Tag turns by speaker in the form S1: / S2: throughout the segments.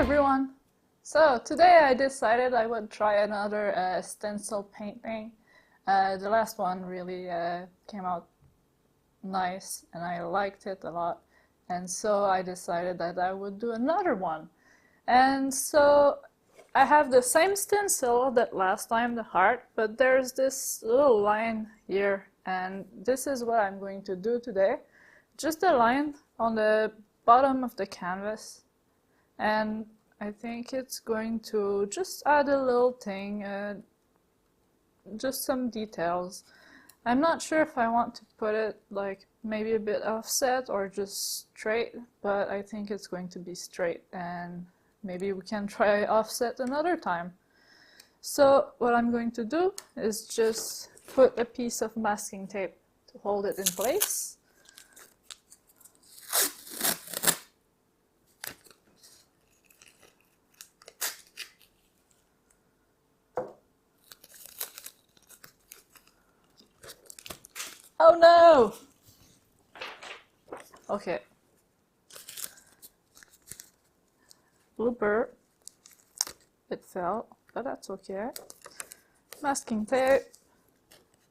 S1: everyone! So today I decided I would try another stencil painting. The last one really came out nice and I liked it a lot, and so I decided that I would do another one. And so I have the same stencil that last time, the heart, but there's this little line here, and this is what I'm going to do today. Just a line on the bottom of the canvas, and I think it's going to just add a little thing, just some details. I'm not sure if I want to put it like maybe a bit offset or just straight, but I think it's going to be straight, and maybe we can try offset another time. So what I'm going to do is just put a piece of masking tape to hold it in place. Oh no! Okay. Blooper. It fell, but that's okay. Masking tape.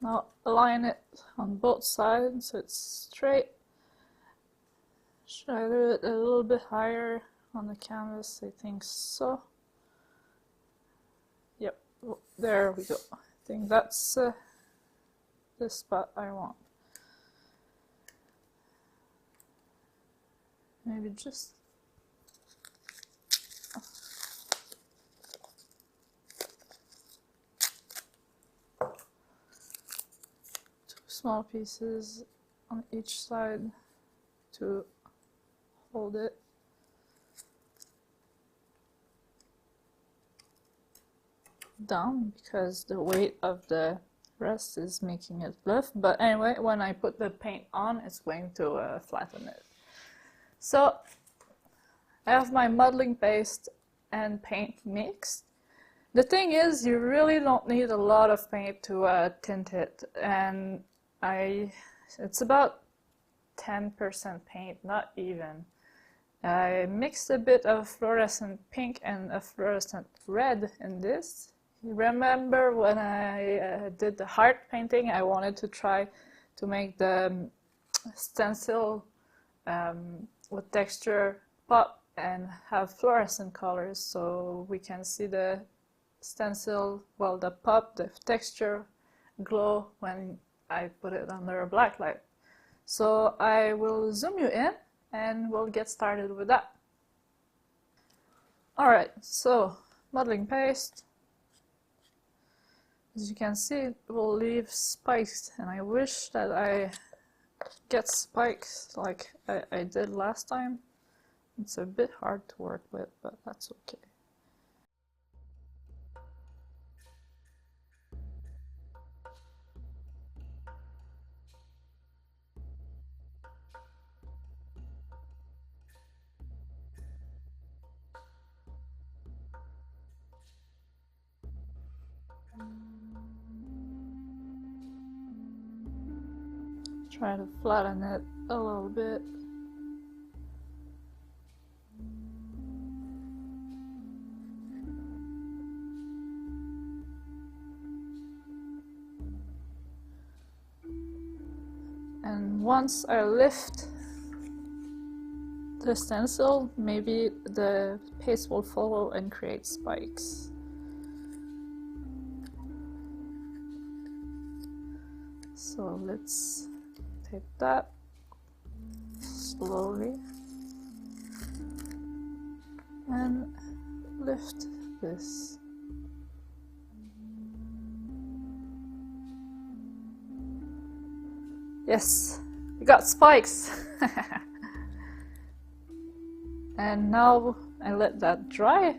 S1: Now align it on both sides so it's straight. Should I do it a little bit higher on the canvas? I think so. Yep, there we go. I think that's the spot I want. Maybe just two small pieces on each side to hold it. Down because the weight of the rest is making it lift, but anyway, when I put the paint on, it's going to flatten it. So I have my modeling paste and paint mixed. The thing is, you really don't need a lot of paint to tint it, and it's about 10% paint, not even. I mixed a bit of fluorescent pink and a fluorescent red in this. You remember when I did the heart painting, I wanted to try to make the stencil with texture pop and have fluorescent colors, so we can see the stencil, well, the pop, the texture glow when I put it under a black light. So I will zoom you in and we'll get started with that. Alright, so modeling paste. As you can see, it will leave spikes, and I wish that I get spikes like I did last time. It's a bit hard to work with, but that's okay. Try to flatten it a little bit. And once I lift the stencil, maybe the paste will follow and create spikes. So let's take that slowly and lift this. Yes, we got spikes! And now I let that dry,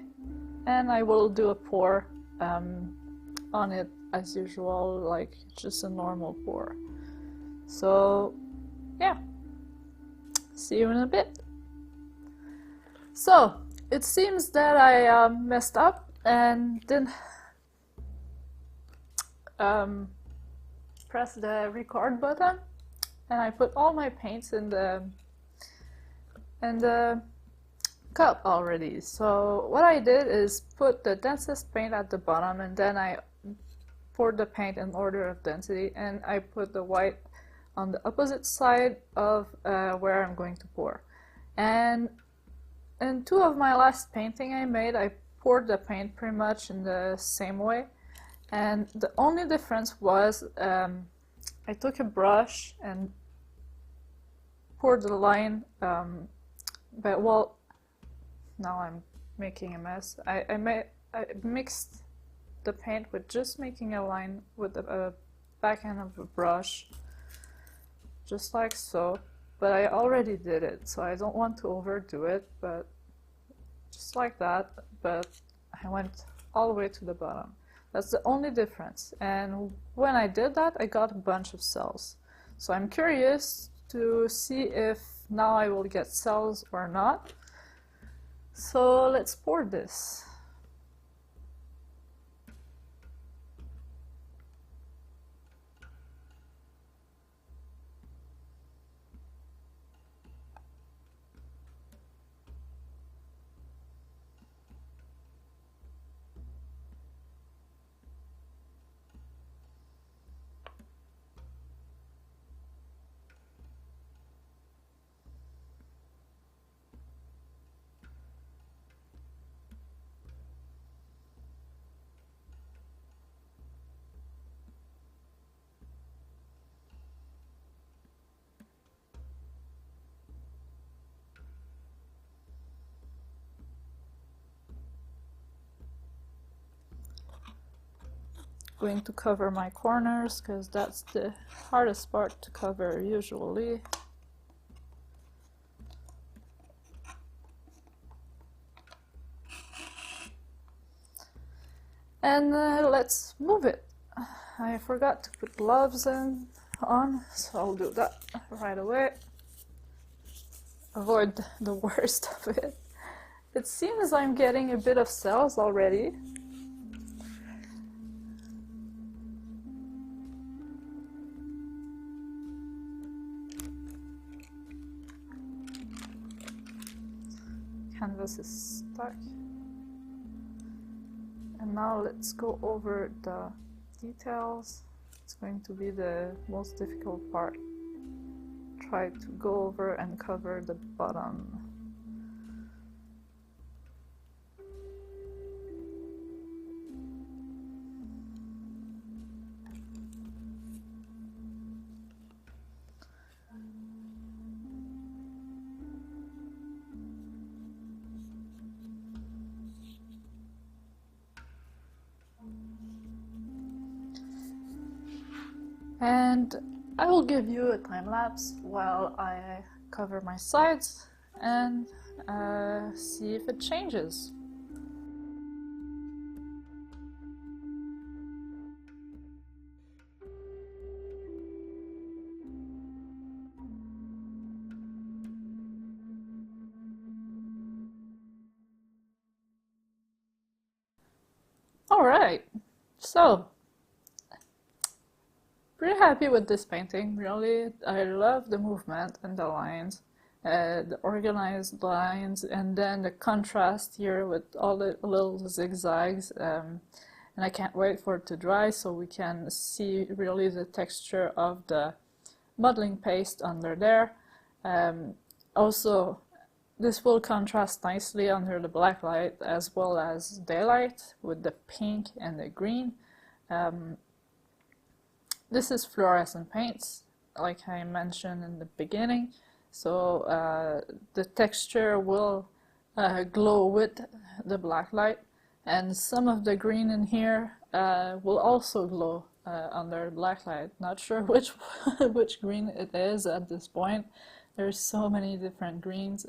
S1: and I will do a pour on it as usual, like just a normal pour. So yeah, see you in a bit. So it seems that I messed up and didn't press the record button, and I put all my paints in the cup already. So what I did is put the densest paint at the bottom, and then I poured the paint in order of density, and I put the white on the opposite side of where I'm going to pour. And in two of my last painting I made, I poured the paint pretty much in the same way, and the only difference was I took a brush and poured the line, but well, now I'm making a mess. I mixed the paint with just making a line with the back end of a brush, just like so, but I already did it, so I don't want to overdo it, but just like that, but I went all the way to the bottom. That's the only difference, and when I did that I got a bunch of cells. So I'm curious to see if now I will get cells or not. So let's pour this. Going to cover my corners because that's the hardest part to cover usually. And let's move it. I forgot to put gloves on, so I'll do that right away. Avoid the worst of it. It seems I'm getting a bit of cells already. Canvas is stuck. And now let's go over the details. It's going to be the most difficult part. Try to go over and cover the bottom. And I will give you a time lapse while I cover my sides and see if it changes. Alright, so pretty happy with this painting, really. I love the movement and the lines, the organized lines, and then the contrast here with all the little zigzags. And I can't wait for it to dry so we can see really the texture of the modeling paste under there. Also, this will contrast nicely under the black light as well as daylight with the pink and the green. This is fluorescent paints, like I mentioned in the beginning, so the texture will glow with the black light, and some of the green in here will also glow under black light. Not sure which which green it is at this point. There's so many different greens.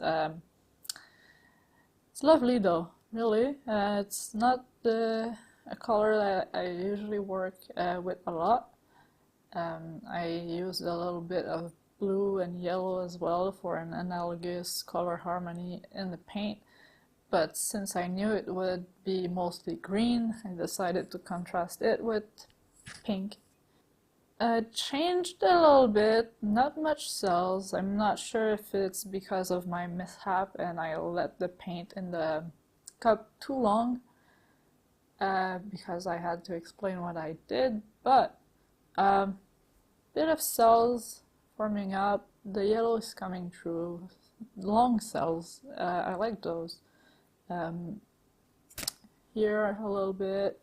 S1: It's lovely though, really. It's not a color that I usually work with a lot. I used a little bit of blue and yellow as well for an analogous color harmony in the paint, but since I knew it would be mostly green, I decided to contrast it with pink. changed a little bit, not much cells. I'm not sure if it's because of my mishap and I let the paint in the cup too long, because I had to explain what I did, but bit of cells forming up, the yellow is coming through, long cells, I like those. Here a little bit,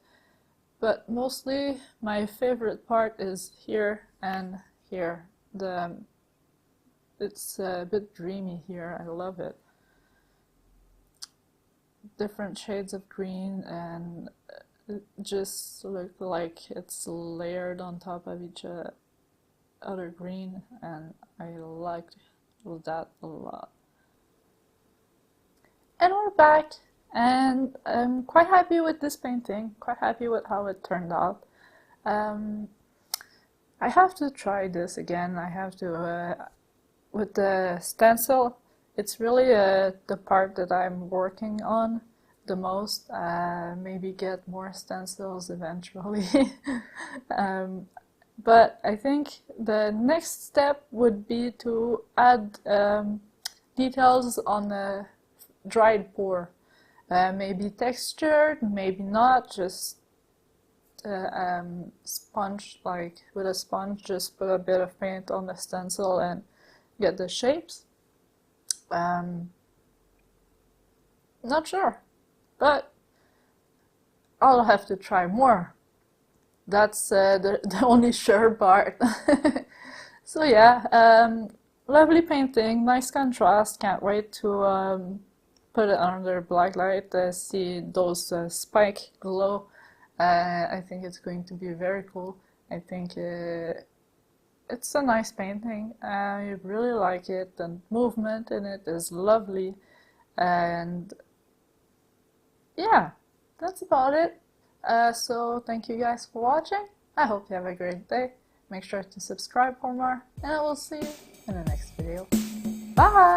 S1: but mostly my favorite part is here and here. It's a bit dreamy here, I love it. Different shades of green, and it just look like it's layered on top of each other green, and I like that a lot. And we're back, and I'm quite happy with this painting, quite happy with how it turned out. I have to try this again. I have to, with the stencil, it's really the part that I'm working on the most. Maybe get more stencils eventually. But I think the next step would be to add details on the dried pour. Maybe textured, maybe not, just sponge, like with a sponge, just put a bit of paint on the stencil and get the shapes. Not sure, but I'll have to try more. That's the only sure part. So yeah, lovely painting, nice contrast, can't wait to put it under black light, see those spike glow. I think it's going to be very cool. I think it's a nice painting. I really like it. The movement in it is lovely. And yeah, that's about it. So thank you guys for watching. I hope you have a great day. Make sure to subscribe for more, and I will see you in the next video. Bye!